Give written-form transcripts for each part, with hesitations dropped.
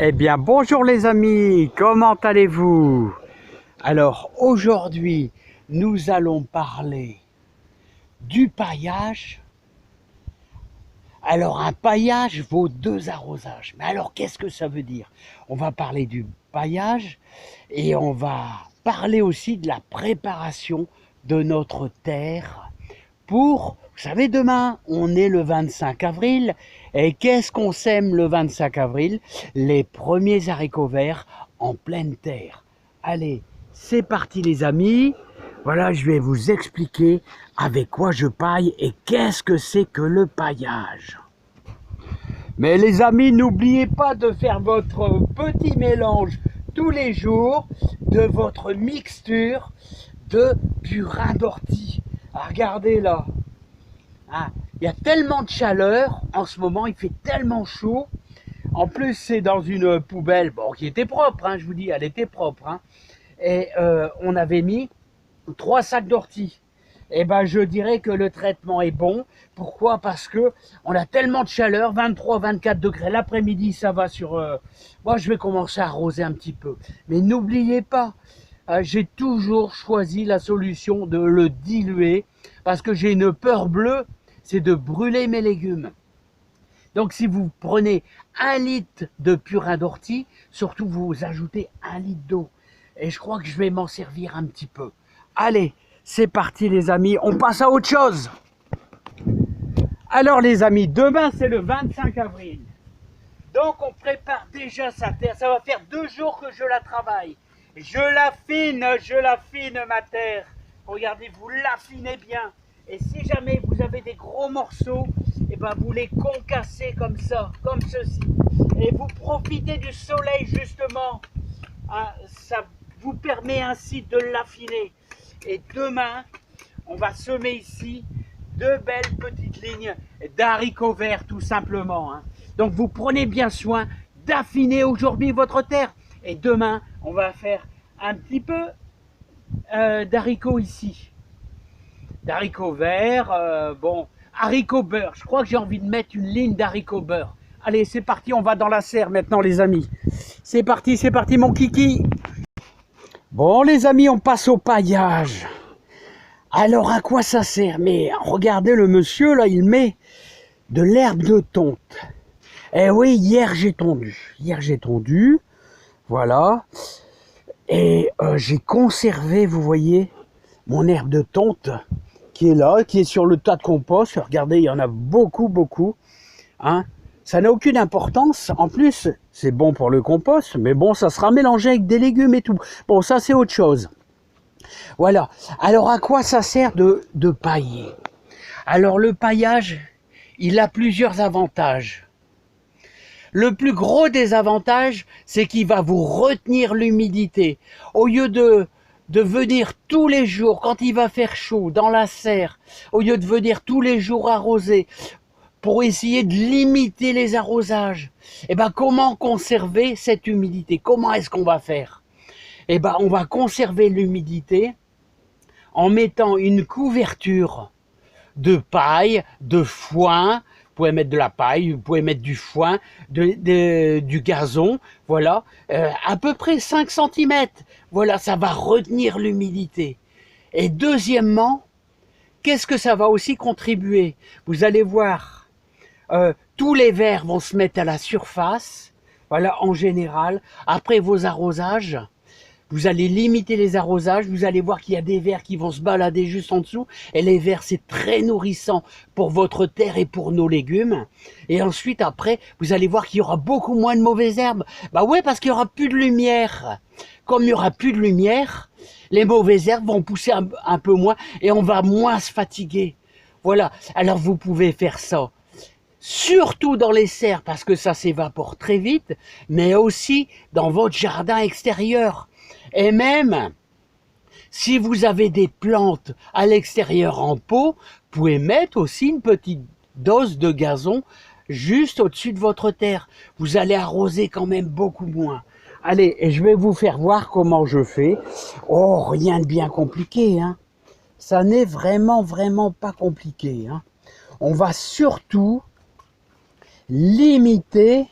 Eh bien, bonjour les amis, comment allez-vous? Alors, aujourd'hui, nous allons parler du paillage. Alors, un paillage vaut 2 arrosages. Mais alors, qu'est-ce que ça veut dire? On va parler du paillage et on va parler aussi de la préparation de notre terre pour, vous savez, demain, on est le 25 avril, et qu'est-ce qu'on sème le 25 avril? Les premiers haricots verts en pleine terre. Allez, c'est parti les amis, voilà, je vais vous expliquer avec quoi je paille et qu'est-ce que c'est que le paillage. Mais les amis, n'oubliez pas de faire votre petit mélange tous les jours de votre mixture de purin d'ortie. Ah, regardez là. Ah, il y a tellement de chaleur en ce moment, il fait tellement chaud. En plus, c'est dans une poubelle, bon, qui était propre, hein, je vous dis, elle était propre. Hein. Et on avait mis 3 sacs d'ortie. Et ben, je dirais que le traitement est bon. Pourquoi? Parce que on a tellement de chaleur, 23-24 degrés l'après-midi, ça va sur. Moi, je vais commencer à arroser un petit peu. Mais n'oubliez pas, j'ai toujours choisi la solution de le diluer parce que j'ai une peur bleue, c'est de brûler mes légumes. Donc si vous prenez 1 litre de purin d'ortie, surtout vous ajoutez 1 litre d'eau. Et je crois que je vais m'en servir un petit peu. Allez, c'est parti les amis, on passe à autre chose. Alors les amis, demain c'est le 25 avril. Donc on prépare déjà sa terre, ça va faire 2 jours que je la travaille. Je l'affine ma terre. Regardez, vous l'affinez bien. Et si jamais vous avez des gros morceaux, et ben vous les concassez comme ça, comme ceci. Et vous profitez du soleil justement. Ah, ça vous permet ainsi de l'affiner. Et demain, on va semer ici 2 belles petites lignes d'haricots verts tout simplement. Hein. Donc vous prenez bien soin d'affiner aujourd'hui votre terre. Et demain, on va faire un petit peu d'haricots ici. D'haricots verts, bon, haricots beurre. Je crois que j'ai envie de mettre une ligne d'haricots beurre. Allez, c'est parti, on va dans la serre maintenant les amis. C'est parti mon kiki. Bon les amis, on passe au paillage. Alors à quoi ça sert? Mais regardez le monsieur là, il met de l'herbe de tonte. Eh oui, hier j'ai tondu, voilà. Et j'ai conservé, vous voyez, mon herbe de tonte qui est là, qui est sur le tas de compost. Regardez, il y en a beaucoup, hein. Ça n'a aucune importance. En plus, c'est bon pour le compost, mais bon, ça sera mélangé avec des légumes et tout. Bon, ça c'est autre chose. Voilà. Alors, à quoi ça sert de pailler? Alors, le paillage, il a plusieurs avantages. Le plus gros des avantages, c'est qu'il va vous retenir l'humidité. Au lieu de venir tous les jours, quand il va faire chaud, dans la serre, au lieu de venir tous les jours arroser, pour essayer de limiter les arrosages, eh ben, comment conserver cette humidité? Comment est-ce qu'on va faire? Eh ben, on va conserver l'humidité en mettant une couverture de paille, de foin. Vous pouvez mettre de la paille, vous pouvez mettre du foin, du gazon, voilà, à peu près 5 cm. Voilà, ça va retenir l'humidité. Et deuxièmement, qu'est-ce que ça va aussi contribuer? Vous allez voir, tous les vers vont se mettre à la surface, voilà, en général. Après vos arrosages, vous allez limiter les arrosages, vous allez voir qu'il y a des vers qui vont se balader juste en dessous, et les vers c'est très nourrissant pour votre terre et pour nos légumes. Et ensuite après, vous allez voir qu'il y aura beaucoup moins de mauvaises herbes. Bah ouais, parce qu'il y aura plus de lumière. Comme il n'y aura plus de lumière, les mauvaises herbes vont pousser un peu moins et on va moins se fatiguer. Voilà, alors vous pouvez faire ça. Surtout dans les serres parce que ça s'évapore très vite, mais aussi dans votre jardin extérieur. Et même, si vous avez des plantes à l'extérieur en pot, vous pouvez mettre aussi une petite dose de gazon juste au-dessus de votre terre. Vous allez arroser quand même beaucoup moins. Allez, et je vais vous faire voir comment je fais. Oh, rien de bien compliqué, hein. Ça n'est vraiment pas compliqué, hein. On va surtout limiter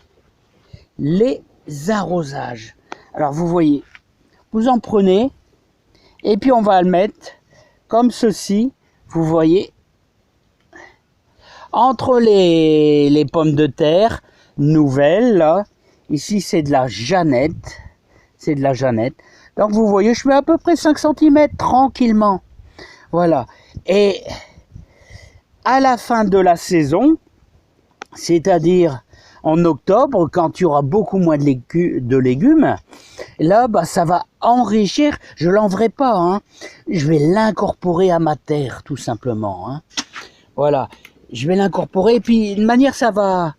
les arrosages. Alors vous voyez, vous en prenez et puis on va le mettre comme ceci, vous voyez, entre les pommes de terre nouvelles, là. Ici c'est de la Jeannette, c'est de la Jeannette. Donc vous voyez, je mets à peu près 5 cm tranquillement. Voilà. Et à la fin de la saison, c'est-à-dire en octobre, quand il y aura beaucoup moins de légumes, là, bah, ça va enrichir. Je l'enverrai pas, hein. Je vais l'incorporer à ma terre, tout simplement. Hein. Voilà. Je vais l'incorporer, et puis de manière, ça va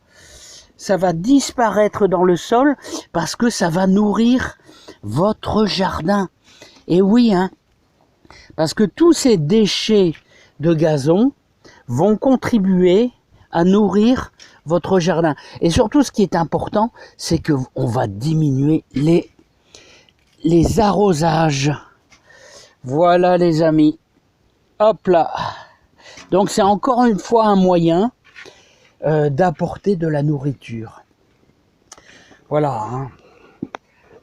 disparaître dans le sol, parce que ça va nourrir votre jardin. Et oui, hein, parce que tous ces déchets de gazon vont contribuer à nourrir votre jardin. Et surtout, ce qui est important, c'est que on va diminuer les arrosages. Voilà les amis. Hop là. Donc c'est encore une fois un moyen d'apporter de la nourriture. Voilà. Hein.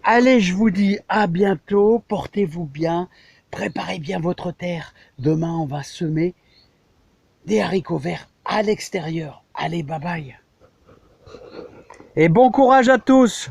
Allez, je vous dis à bientôt. Portez-vous bien. Préparez bien votre terre. Demain, on va semer des haricots verts à l'extérieur. Allez, bye bye. Et bon courage à tous.